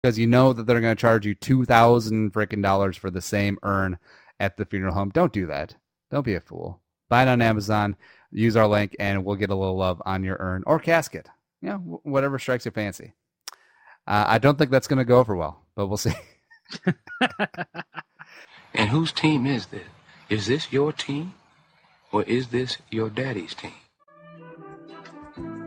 because you know that they're going to charge you $2,000 freaking dollars for the same urn at the funeral home. Don't do that. Don't be a fool. Buy it on Amazon. Use our link, and we'll get a little love on your urn or casket. Whatever strikes your fancy. I don't think that's going to go over well, but we'll see. And whose team is this? Is this your team, or is this your daddy's team?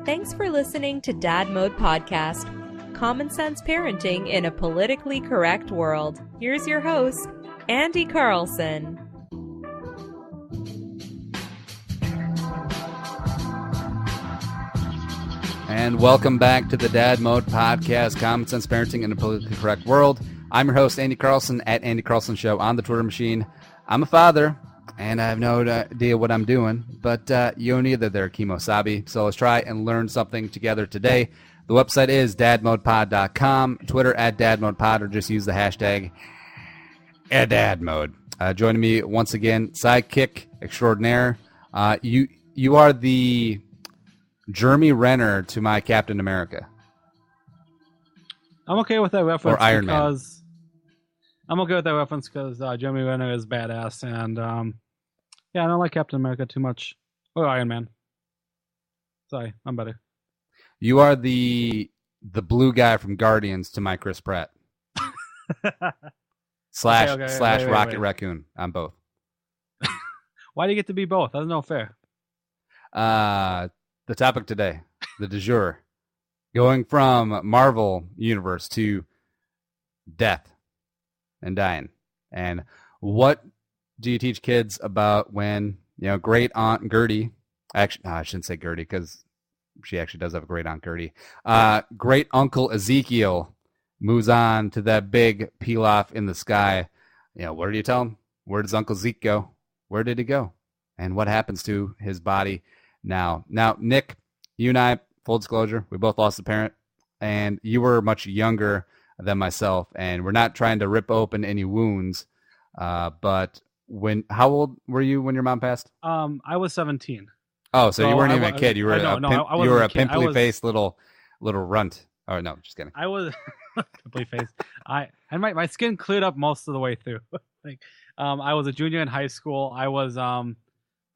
Thanks for listening to Dad Mode Podcast. Common sense parenting in a politically correct world. Here's your host, Andy Carlson. And welcome back to the Dad Mode Podcast, Common Sense Parenting in a Politically Correct World. I'm your host, Andy Carlson, at Andy Carlson Show on the Twitter machine. I'm a father, and I have no idea what I'm doing, but you neither there, Kimo Sabi. So let's try and learn something together today. The website is dadmodepod.com, Twitter at dadmodepod, or just use the hashtag @dadmode. Joining me once again, sidekick extraordinaire. You are the Jeremy Renner to my Captain America. I'm okay with that reference. Or Iron Man. I'm okay with that reference because Jeremy Renner is badass, and I don't like Captain America too much, or Iron Man. Sorry, I'm better. You are the blue guy from Guardians to my Chris Pratt. slash Rocket Raccoon. I'm both. Why do you get to be both? That's no fair. The topic today, the du jour, going from Marvel Universe to death and dying. And what do you teach kids about when, great Aunt Gertie, actually, I shouldn't say Gertie because she actually does have a great Aunt Gertie. Great Uncle Ezekiel moves on to that big peel-off in the sky. What do you tell him? Where does Uncle Zeke go? Where did he go? And what happens to his body now? Now, Nick, you and I, full disclosure, we both lost a parent, and you were much younger than myself, and we're not trying to rip open any wounds, but how old were you when your mom passed? I was 17. Oh, so you weren't even a kid. You were a pimply-faced little runt. Oh, no, just kidding. I was pimply-faced. My skin cleared up most of the way through. I was a junior in high school. I was,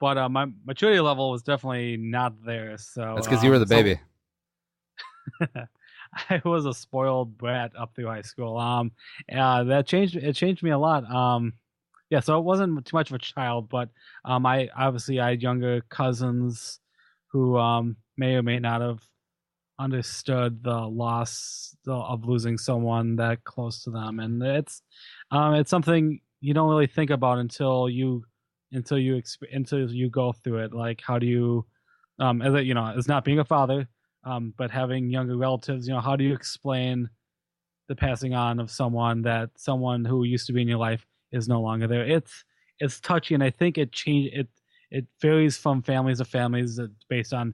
but my maturity level was definitely not there. So that's because you were the baby. I was a spoiled brat up through high school. It changed me a lot. So it wasn't too much of a child, but I had younger cousins who may or may not have understood the loss of losing someone that close to them, and it's something you don't really think about until you go through it. Like, how do you, as not being a father, but having younger relatives, how do you explain the passing on of someone who used to be in your life is no longer there? It's touchy, and I think it varies from families to families based on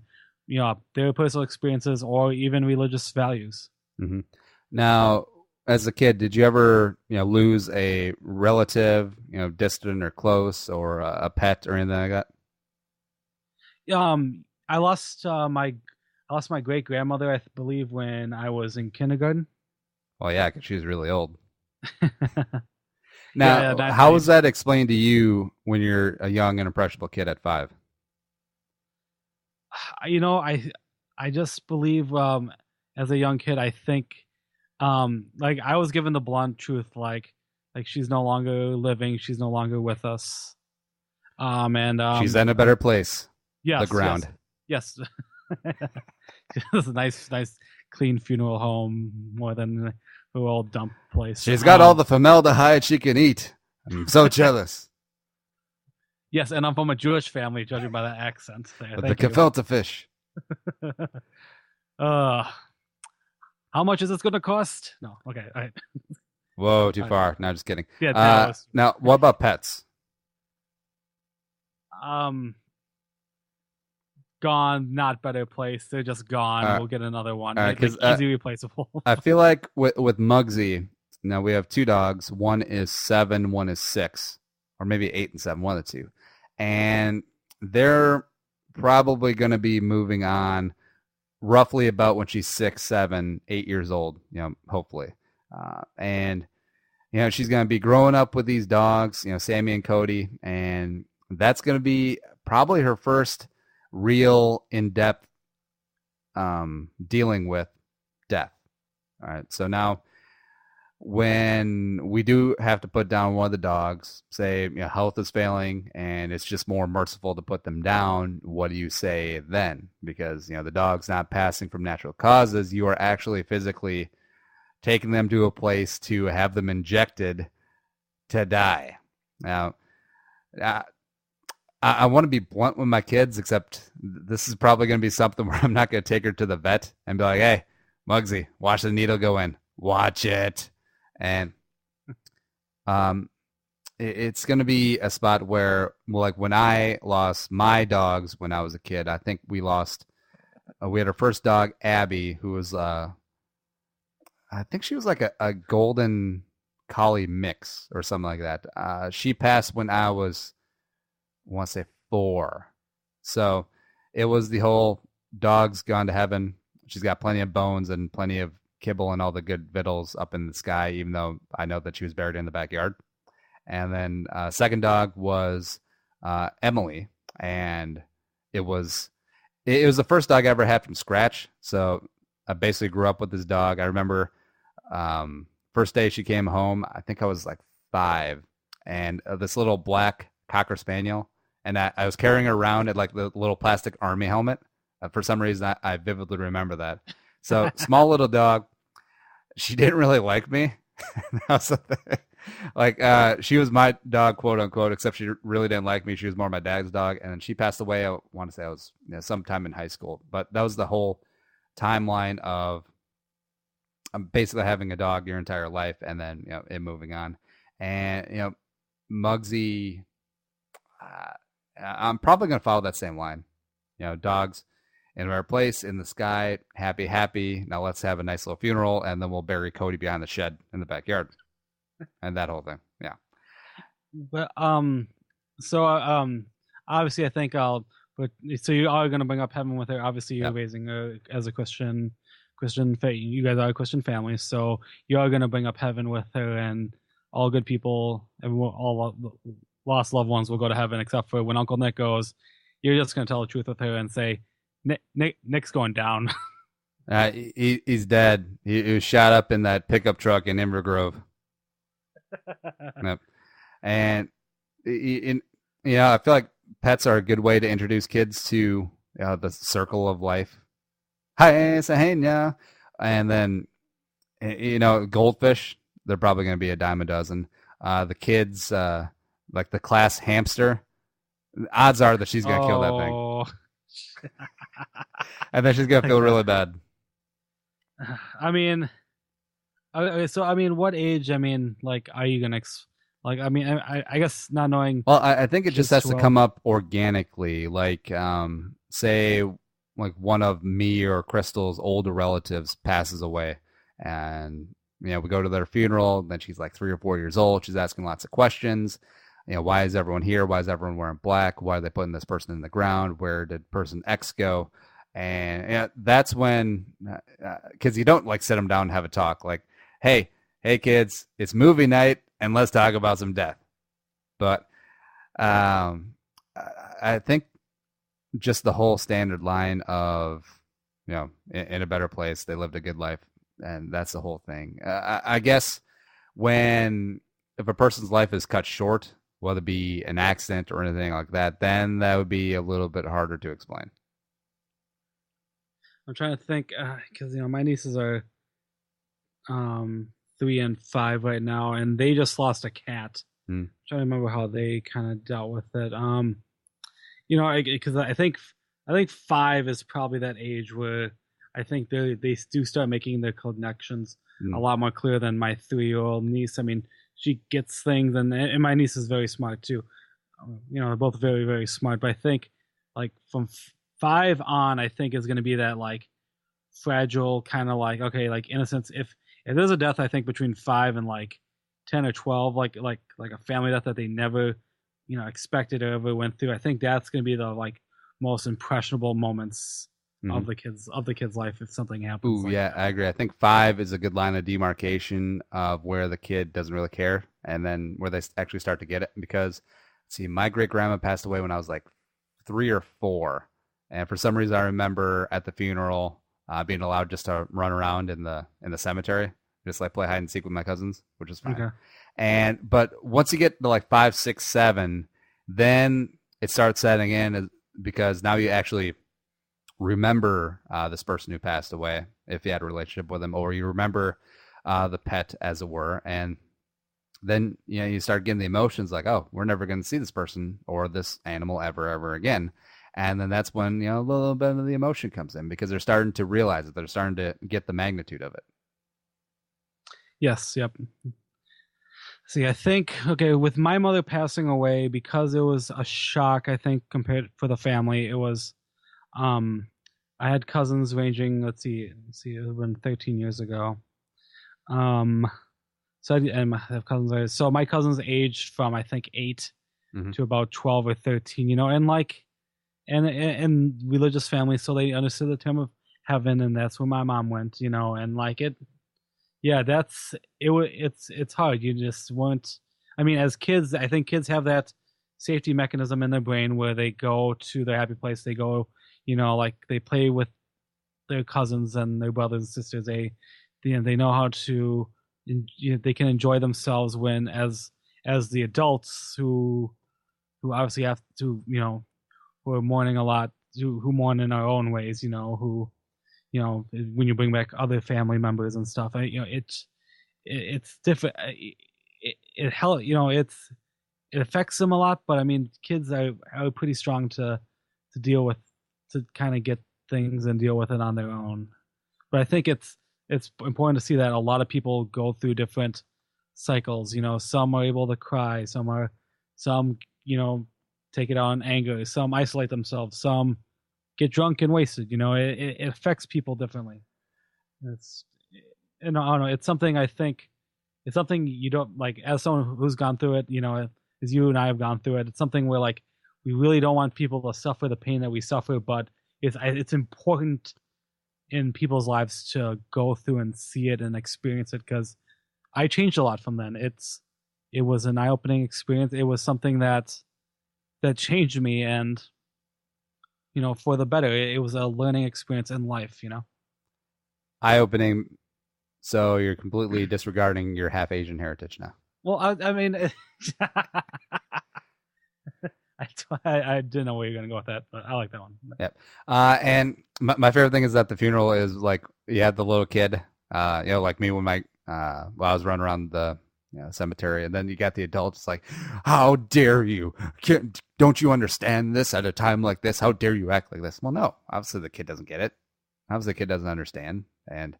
their personal experiences or even religious values. Mm-hmm. Now, as a kid, did you ever lose a relative, distant or close, or a pet or anything like that? I lost my great grandmother, I believe, when I was in kindergarten. Well, yeah, because she was really old. Now, how was that explained to you when you're a young and impressionable kid at 5? I just believe as a young kid, I think I was given the blunt truth, like she's no longer living, she's no longer with us, and she's in a better place. Yes, the ground. Yes. It's a nice clean funeral home more than a old dump place. She's got all the formaldehyde she can eat. I'm so jealous. Yes, and I'm from a Jewish family, judging by that accent. With the gefilte fish. How much is this going to cost? No, okay. All right. Whoa, too far. No, just kidding. Yeah. Now, what about pets? Gone, not better place. They're just gone. We'll get another one. Easy replaceable. I feel like with Mugsy, now we have 2 dogs. One is 7, one is 6, or maybe 8 and 7, one of the 2. And they're probably going to be moving on roughly about when she's 6, 7, 8 years old, hopefully. And she's going to be growing up with these dogs, Sammy and Cody, and that's going to be probably her first real in-depth dealing with death. All right, so now when we do have to put down one of the dogs, say health is failing and it's just more merciful to put them down, what do you say then? Because the dog's not passing from natural causes. You are actually physically taking them to a place to have them injected to die. Now, I want to be blunt with my kids, except this is probably going to be something where I'm not going to take her to the vet and be like, hey, Mugsy, watch the needle go in. Watch it. And it's going to be a spot where, like when I lost my dogs when I was a kid, I think we had our first dog, Abby, who was, I think she was like a golden collie mix or something like that. She passed when I was, I want to say 4. So it was the whole dog's gone to heaven. She's got plenty of bones and plenty of kibble and all the good victuals up in the sky, even though I know that she was buried in the backyard. And then second dog was Emily, and it was the first dog I ever had from scratch. So I basically grew up with this dog. I remember first day she came home, I think I was like 5, and this little black Cocker Spaniel, and I was carrying her around at like the little plastic army helmet. For some reason, I vividly remember that. So small little dog. She didn't really like me. She was my dog, quote unquote, except she really didn't like me. She was more my dad's dog. And then she passed away. I want to say I was sometime in high school. But that was the whole timeline of basically having a dog your entire life and then it moving on. And Mugsy, I'm probably going to follow that same line. Dogs in our place in the sky, happy. Now let's have a nice little funeral, and then we'll bury Cody behind the shed in the backyard, and that whole thing. Yeah. But obviously, I think I'll. But so you are going to bring up heaven with her. Obviously, you're raising her as a Christian faith. You guys are a Christian family, so you are going to bring up heaven with her, and all good people, all lost loved ones will go to heaven, except for when Uncle Nick goes. You're just going to tell the truth with her and say, Nick's going down. He's dead. He was shot up in that pickup truck in Inver Grove. Yep. And I feel like pets are a good way to introduce kids to the circle of life. Hi, Sahanya. And then goldfish, they're probably going to be a dime a dozen. The kids, like the class hamster, odds are that she's going to kill that thing. And then she's going to feel really bad. I mean, what age, are you going to, I guess not knowing. Well, I think it just has to come up organically. Like, say, like one of me or Crystal's older relatives passes away, and we go to their funeral. Then she's like 3 or 4 years old. She's asking lots of questions. Why is everyone here? Why is everyone wearing black? Why are they putting this person in the ground? Where did person X go? And that's when, because you don't sit them down and have a talk. Like, hey kids, it's movie night, and let's talk about some death. But I think just the whole standard line of, in a better place, they lived a good life, and that's the whole thing. I guess if a person's life is cut short, whether it be an accident or anything like that, then that would be a little bit harder to explain. I'm trying to think, because my nieces are 3 and 5 right now, and they just lost a cat. I'm trying to remember how they kind of dealt with it. Because I think 5 is probably that age where I think they do start making their connections a lot more clear than my 3-year-old niece. I mean, she gets things, and my niece is very smart too. They're both very, very smart. But I think from 5 on, I think is going to be that fragile kind of innocence. If there's a death, I think between 5 and 10 or 12, like a family death that they never expected or ever went through. I think that's going to be the most impressionable moments of the kid's life if something happens. Ooh, yeah, that. I agree. I think 5 is a good line of demarcation of where the kid doesn't really care, and then where they actually start to get it. Because, see, my great grandma passed away when I was like 3 or 4, and for some reason I remember at the funeral being allowed just to run around in the cemetery, just like play hide and seek with my cousins, which is fine. Okay. But once you get to like 5, 6, 7, then it starts setting in, because now you actually remember this person who passed away, if you had a relationship with them, or you remember the pet, as it were, and then you start getting the emotions like, oh, we're never going to see this person or this animal ever again. And then that's when a little bit of the emotion comes in, because they're starting to realize it. They're starting to get the magnitude of it. Yes. Yep. See, I think, with my mother passing away, because it was a shock, I think, compared for the family, it was, I had cousins ranging, let's see, it was been 13 years ago. So I have cousins. So my cousins aged from, I think, 8 to about 12 or 13, and like, and religious families, so they understood the term of heaven, and that's where my mom went, and like it. Yeah, it's hard. You just weren't. I mean, as kids, I think kids have that safety mechanism in their brain where they go to their happy place. They go, like they play with their cousins and their brothers and sisters. They know how to. They can enjoy themselves when, as the adults who obviously have to, who are mourning a lot, who mourn in our own ways, who. When you bring back other family members and stuff, it's different. It affects them a lot, but I mean, kids are pretty strong to deal with, to kind of get things and deal with it on their own. But I think it's important to see that a lot of people go through different cycles. Some are able to cry, some take it out in anger, some isolate themselves, some get drunk and wasted. It affects people differently. It's, I don't know. It's something, I think, it's something you don't, like, as someone who's gone through it, as you and I have gone through it, it's something where, like, we really don't want people to suffer the pain that we suffer, but it's important in people's lives to go through and see it and experience it, because I changed a lot from then. It was an eye-opening experience. It was something that changed me, and for the better. It was a learning experience in life, Eye-opening. So you're completely disregarding your half Asian heritage now. Well, I mean, I didn't know where you're going to go with that, but I like that one. Yep. And my favorite thing is that the funeral is like, you had the little kid, like me when I was running around the cemetery, and then you got the adults like, how dare you? Don't you understand this at a time like this? How dare you act like this? Well, no, obviously the kid doesn't get it. Obviously the kid doesn't understand. And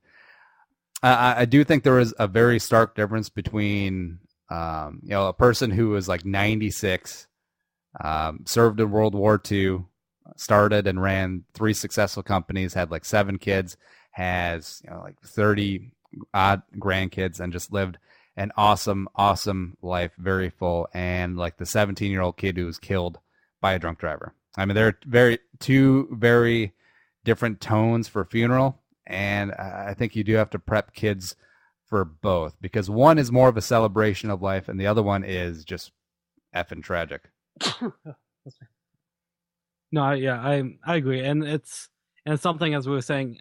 I do think there is a very stark difference between, a person who was like 96, served in World War II, started and ran 3 successful companies, had like 7 kids, has, like 30 odd grandkids, and just lived an awesome life, very full, and like the 17-year-old kid who was killed by a drunk driver. I mean, they're two very different tones for funeral, and I think you do have to prep kids for both, because one is more of a celebration of life, and the other one is just effing tragic. No, yeah, I agree, and it's something, as we were saying,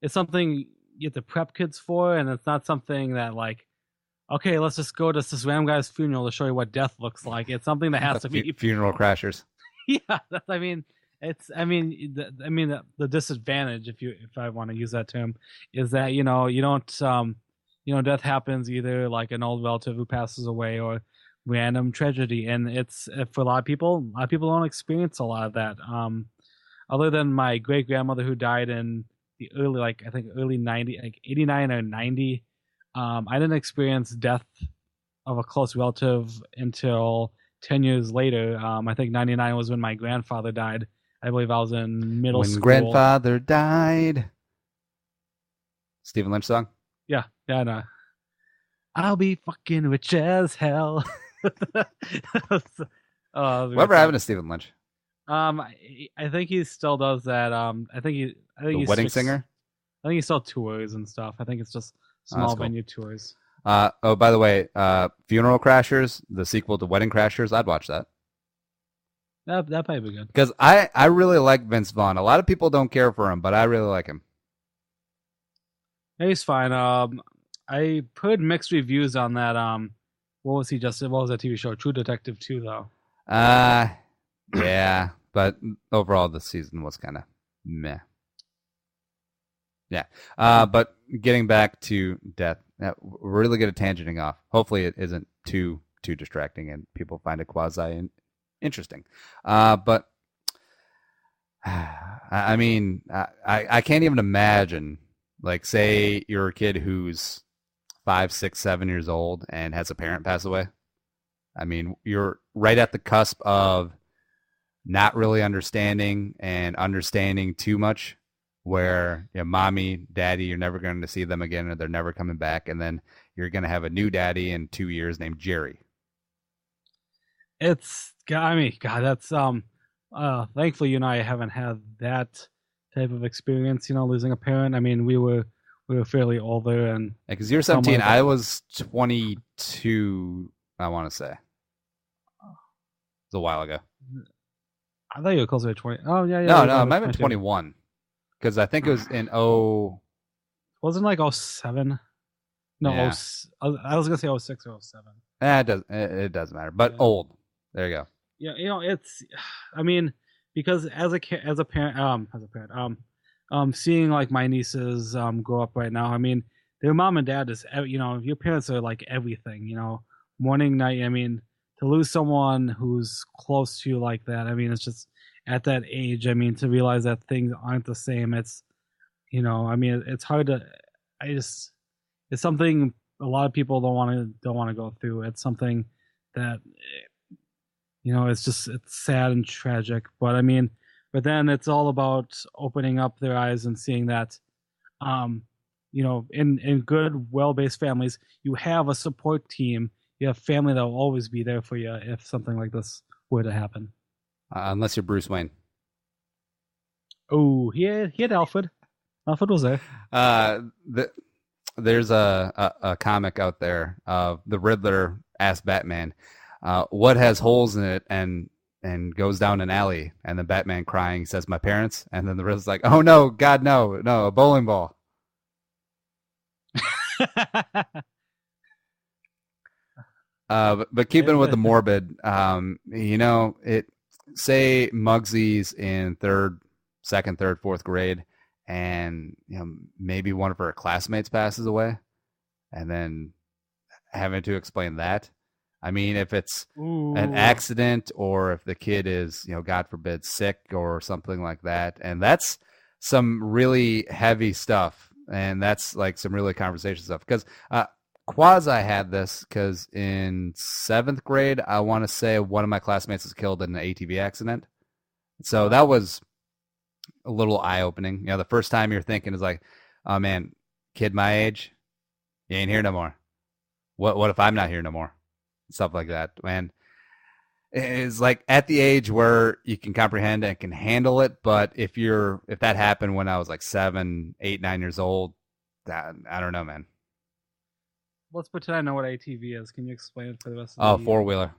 it's something you have to prep kids for, and it's not something that, like, okay, let's just go to this random guy's funeral to show you what death looks like. It's something that has to be funeral crashers. Yeah, the disadvantage, if I want to use that term, is that you don't death happens either like an old relative who passes away or random tragedy, and it's for a lot of people don't experience a lot of that. Other than my great grandmother who died in the early 90, like 89 or 90. I didn't experience death of a close relative until 10 years later. I think 99 was when my grandfather died. I believe I was in middle school. When grandfather died. Stephen Lynch song? Yeah, no. I'll be fucking rich as hell. Whatever happened to Stephen Lynch? I think he still does that. I think The he wedding sticks- singer. I think he still tours and stuff. I think it's just small cool. venue tours. Oh, by the way, Funeral Crashers, the sequel to Wedding Crashers, I'd watch that. That might be good. Because I really like Vince Vaughn. A lot of people don't care for him, but I really like him. Yeah, he's fine. I put mixed reviews on that. What was that TV show? True Detective 2, though. Yeah, but overall the season was kind of meh. Yeah, but getting back to death, we're really good at tangenting off. Hopefully it isn't too distracting and people find it quasi interesting. But I mean, I can't even imagine, like, say you're a kid who's 5, 6, 7 years old and has a parent pass away. I mean, you're right at the cusp of not really understanding and understanding too much, where mommy, daddy, you're never going to see them again, or they're never coming back, and then you're going to have a new daddy in 2 years named Jerry. That's thankfully, I haven't had that type of experience, losing a parent. I mean, we were fairly older, and because you're 17, I was 22, I want to say. It was a while ago. I thought you were closer to 20. Oh, yeah. No, it might have been 21. Because I think it was in Wasn't it like 07? No, Yeah. I was going to say 06 or 07. It doesn't matter. But old. There you go. Yeah, I mean, because as a parent, seeing like my nieces grow up right now, I mean, their mom and dad is, your parents are like everything, morning, night. I mean, to lose someone who's close to you like that, I mean, it's just at that age, I mean, to realize that things aren't the same. It's, I mean, it's hard to, it's something a lot of people don't want to go through. It's something that, it's sad and tragic, but I mean, but then it's all about opening up their eyes and seeing that, in good, well-based families, you have a support team. You have family that will always be there for you if something like this were to happen. Unless you're Bruce Wayne. Oh, he had Alfred. Alfred was there. There's a comic out there. The Riddler asked Batman, what has holes in it and goes down an alley, and then Batman crying says, my parents, and then the Riddler's like, oh no, God, no, a bowling ball. But keeping with the morbid, say Mugsy's in second, third, fourth grade, and maybe one of her classmates passes away, and then having to explain that. I mean, if it's an accident, or if the kid is, God forbid, sick or something like that, and that's some really heavy stuff, and that's like some really conversation stuff. Because Quasi had this, because in 7th grade, I want to say one of my classmates was killed in an ATV accident. So that was a little eye-opening. The first time you're thinking is like, oh man, kid my age, you ain't here no more. What if I'm not here no more? Stuff like that. Man, it's like at the age where you can comprehend and can handle it. But if that happened when I was like 7, 8, 9 years old, I don't know, man. Let's pretend I know what ATV is. Can you explain it for the rest of the... 4-wheeler.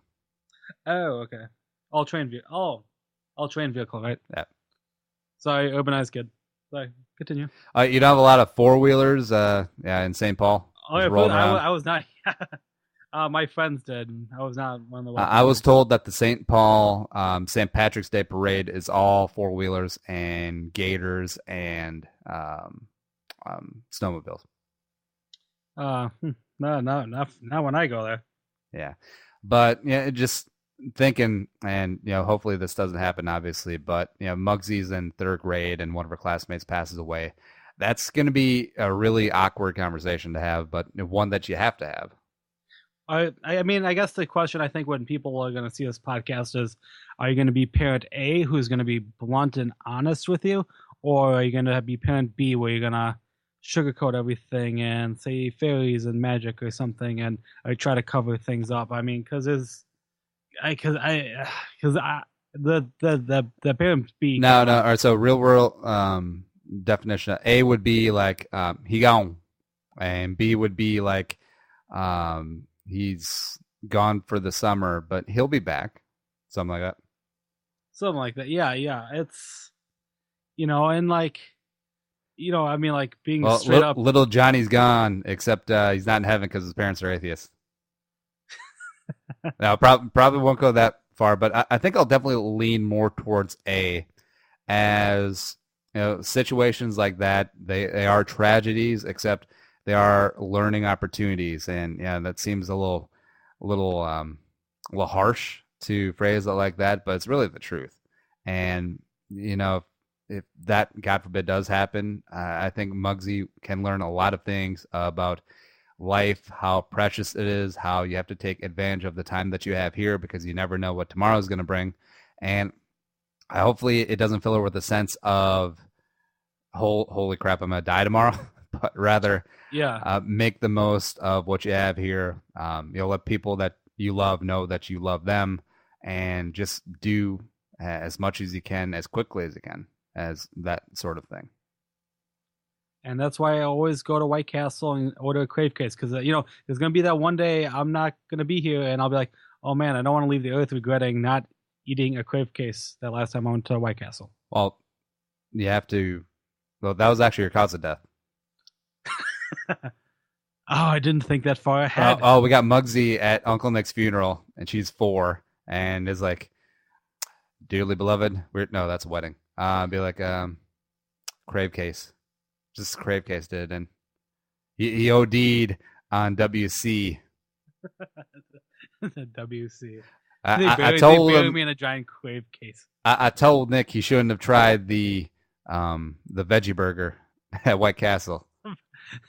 Oh, okay. All-terrain vehicle, right? Yeah. Sorry, urbanized kid. Sorry, continue. You don't have a lot of 4-wheelers in St. Paul? Oh, yeah, I was not... my friends did. I was not one of the ones. I was told that the St. Paul St. Patrick's Day Parade is all 4-wheelers and gators and snowmobiles. No, not when I go there. Yeah, but just thinking, and hopefully this doesn't happen, obviously. But Mugsy's in 3rd grade, and one of her classmates passes away. That's going to be a really awkward conversation to have, but one that you have to have. I mean, I guess the question I think when people are going to see this podcast is, are you going to be parent A, who's going to be blunt and honest with you, or are you going to be parent B, where you're going to sugarcoat everything and say fairies and magic or something, and I try to cover things up? I mean, because the parents be No. All right. So real world definition. A would be like he gone, and B would be like he's gone for the summer, but he'll be back. Something like that. something like that. Yeah. It's and like I mean, like being Well, straight up. little Johnny's gone, except he's not in heaven because his parents are atheists. Now, probably won't go that far, but I think I'll definitely lean more towards A, as situations like that. They are tragedies, except they are learning opportunities, and yeah, that seems a little harsh to phrase it like that, but it's really the truth. And if that, God forbid, does happen, I think Mugsy can learn a lot of things about life, how precious it is, how you have to take advantage of the time that you have here because you never know what tomorrow is going to bring. And hopefully it doesn't fill her with a sense of, holy crap, I'm going to die tomorrow, but rather make the most of what you have here. Let people that you love know that you love them, and just do as much as you can, as quickly as you can, as that sort of thing. And that's why I always go to White Castle and order a crave case, because there's going to be that one day I'm not going to be here, and I'll be like, oh man, I don't want to leave the earth regretting not eating a crave case that last time I went to White Castle. Well, you have to. Well, that was actually your cause of death. Oh, I didn't think that far ahead. We got Mugsy at Uncle Nick's funeral, and she's 4, and is like, dearly beloved. No, that's a wedding. Be like, crave case. Just crave case did, and he OD'd on WC. The WC. I told they buried him me in a giant crave case. I told Nick he shouldn't have tried the veggie burger at White Castle.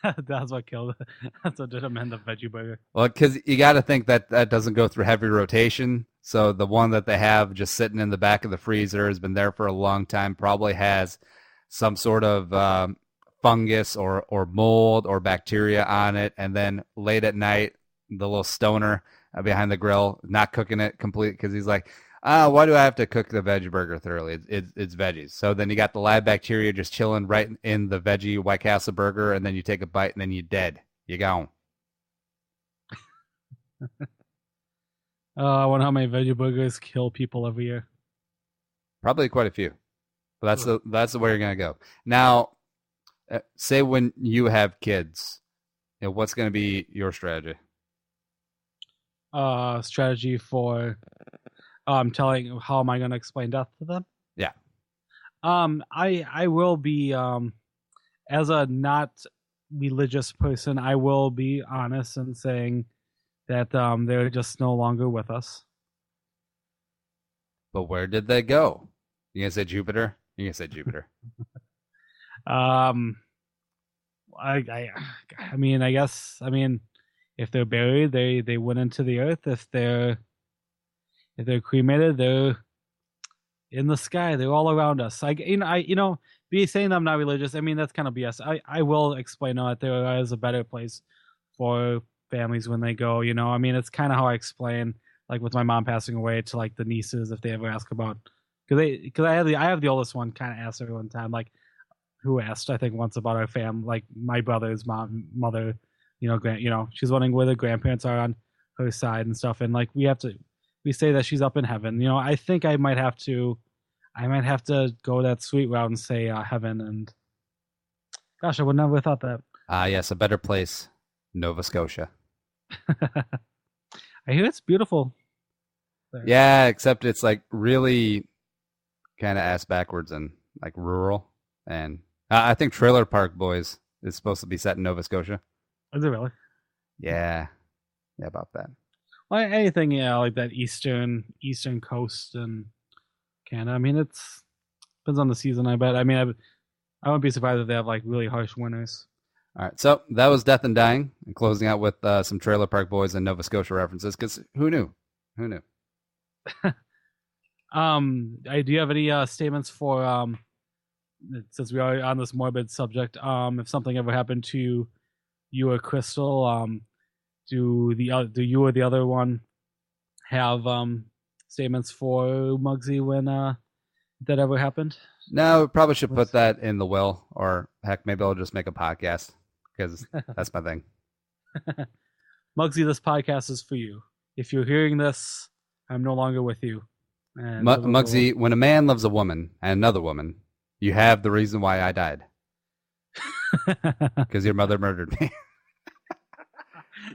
That's what killed it. That's what did him in the veggie burger. Well, because you got to think that doesn't go through heavy rotation. So the one that they have just sitting in the back of the freezer has been there for a long time. Probably has some sort of fungus or mold or bacteria on it. And then late at night, the little stoner behind the grill, not cooking it complete because he's like, why do I have to cook the veggie burger thoroughly? It's veggies. So then you got the live bacteria just chilling right in the veggie White Castle burger, and then you take a bite, and then you're dead. You're gone. I wonder how many veggie burgers kill people every year. Probably quite a few. But that's the way you're going to go. Now, say when you have kids, what's going to be your strategy? Strategy for... telling how am I going to explain death to them? Yeah. I will be as a not religious person, I will be honest in saying that they're just no longer with us. But where did they go? You gonna say Jupiter? You gonna say Jupiter? I mean, I guess. I mean, if they're buried, they went into the earth. If they're cremated, they're in the sky. They're all around us. Be saying I'm not religious, I mean, that's kind of BS. I will explain that there is a better place for families when they go. I mean, it's kind of how I explain, like with my mom passing away, to like the nieces if they ever ask about, because I have the oldest one kind of asked every one time, like, who asked I think once about our family, like my brother's mother, she's wondering where the grandparents are on her side and stuff, and like we say that she's up in heaven. I think I might have to go that sweet route and say heaven. And gosh, I would never have thought that. Yes, a better place, Nova Scotia. I hear it's beautiful there. Yeah, except it's like really kind of ass backwards and like rural. And I think Trailer Park Boys is supposed to be set in Nova Scotia. Is it really? Yeah, about that. Well, anything, like that eastern coast and Canada. I mean, it depends on the season, I bet. I mean, I wouldn't be surprised if they have like really harsh winters. All right, so that was Death and Dying, and closing out with some Trailer Park Boys and Nova Scotia references, because who knew? Do you have any statements for, since we are on this morbid subject, if something ever happened to you or Crystal, do you or the other one have statements for Mugsy when that ever happened? No, we probably should put that in the will, or heck, maybe I'll just make a podcast because that's my thing. Mugsy, this podcast is for you. If you're hearing this, I'm no longer with you. And Mugsy, when a man loves a woman and another woman, you have the reason why I died. Because your mother murdered me.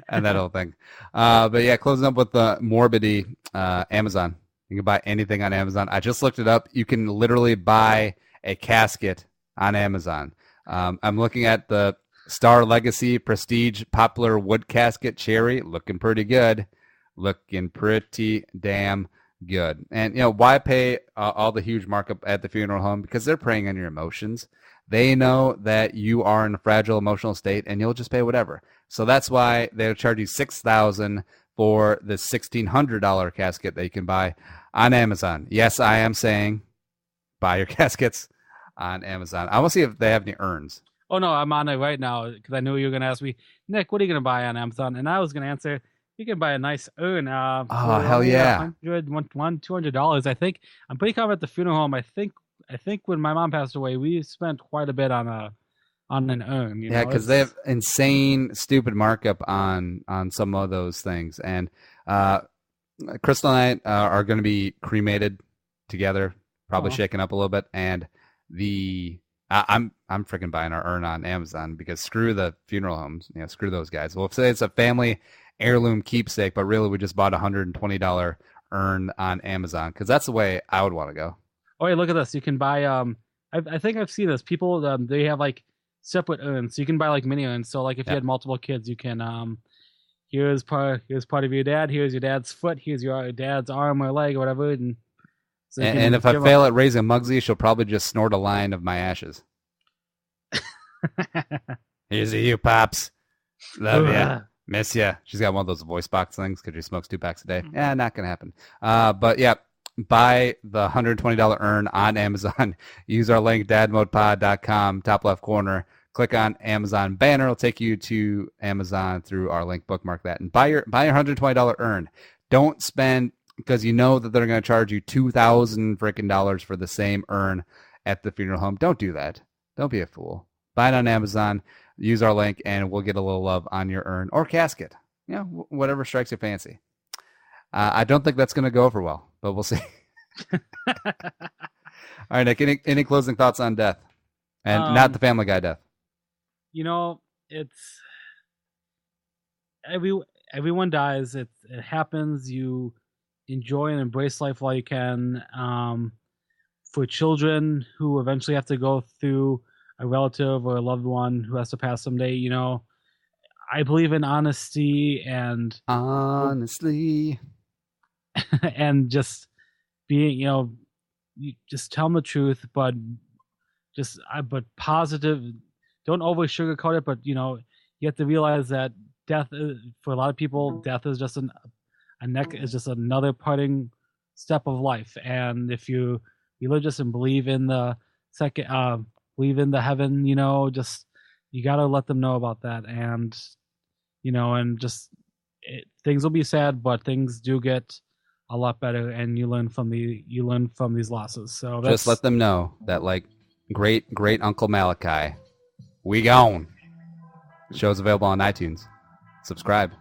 And that whole thing. But yeah, closing up with the morbidity, Amazon. You can buy anything on Amazon. I just looked it up. You can literally buy a casket on Amazon. I'm looking at the Star Legacy Prestige Poplar Wood Casket Cherry. Looking pretty good. Looking pretty damn good. And, why pay all the huge markup at the funeral home? Because they're preying on your emotions. They know that you are in a fragile emotional state, and you'll just pay whatever. So that's why they'll charge you $6,000 for the $1,600 casket that you can buy on Amazon. Yes, I am saying buy your caskets on Amazon. I want to see if they have any urns. Oh, no, I'm on it right now because I knew you were going to ask me, Nick, what are you going to buy on Amazon? And I was going to answer, you can buy a nice urn. Oh, hell yeah. $200. I think I'm pretty confident at the funeral home. I think when my mom passed away, we spent quite a bit on an urn. Yeah, because they have insane, stupid markup on some of those things. And Crystal and I are going to be cremated together, probably shaken up a little bit. And I'm freaking buying our urn on Amazon because screw the funeral homes. Screw those guys. We'll say it's a family heirloom keepsake, but really we just bought a $120 urn on Amazon because that's the way I would want to go. Oh, hey, look at this. You can buy, I think I've seen this. People, they have like separate urns. So you can buy like mini urns. So like if you had multiple kids, you can, here's part of your dad. Here's your dad's foot. Here's your dad's arm or leg or whatever. And if I fail at raising Mugsy, she'll probably just snort a line of my ashes. Here's to you, Pops. Love ya. Miss ya. She's got one of those voice box things because she smokes 2 packs a day. Yeah, not going to happen. But yeah, buy the $120 urn on Amazon. Use our link, dadmodepod.com, top left corner. Click on Amazon banner. It'll take you to Amazon through our link. Bookmark that. And buy your $120 urn. Don't spend, because you know that they're going to charge you $2,000 freaking dollars for the same urn at the funeral home. Don't do that. Don't be a fool. Buy it on Amazon. Use our link, and we'll get a little love on your urn or casket. Whatever strikes your fancy. I don't think that's going to go over well, but we'll see. All right, Nick, any closing thoughts on death? And not the Family Guy death. It's everyone dies. It happens. You enjoy and embrace life while you can. For children who eventually have to go through a relative or a loved one who has to pass someday, I believe in honesty and honestly, and just being, you just tell them the truth, but but positive. Don't over sugarcoat it, but you have to realize that death is, for a lot of people, death is just is just another parting step of life. And if you religious and believe in the believe in the heaven, just you got to let them know about that. And and just things will be sad, but things do get a lot better, and you learn from these losses. So just let them know that, like great Uncle Malachi, we gone. Show's available on iTunes. Subscribe,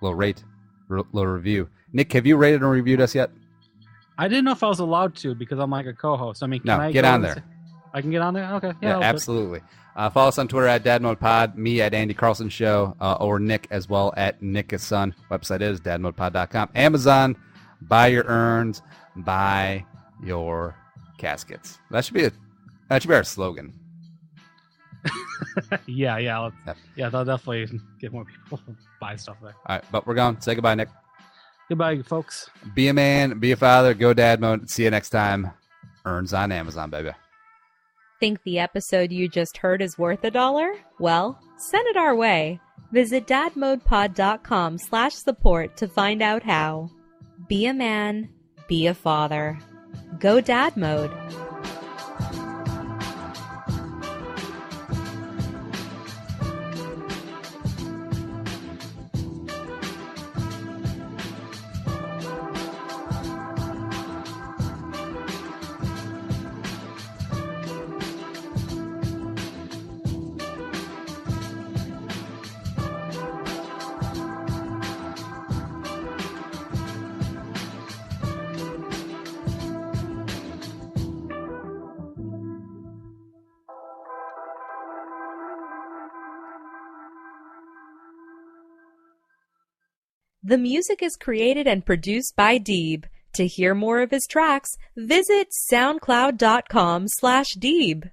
little rate, little review. Nick, have you rated and reviewed us yet? I didn't know if I was allowed to because I'm like a co-host. I mean, can I get on there? I can get on there? Okay. Yeah, absolutely. Follow us on Twitter at DadModePod, me at Andy Carlson Show, or Nick as well at Nickason. Website is dadmodepod.com. Amazon, buy your urns, buy your caskets. That should be our slogan. Yeah. That'll definitely get more people to buy stuff there. All right, but we're going. Say goodbye, Nick. Goodbye, folks. Be a man, be a father, go dad mode. See you next time. Urns on Amazon, baby. Think the episode you just heard is worth $1? Well, send it our way. Visit dadmodepod.com/support to find out how. Be a man, be a father. Go dad mode. The music is created and produced by Deeb. To hear more of his tracks, visit soundcloud.com/Deeb.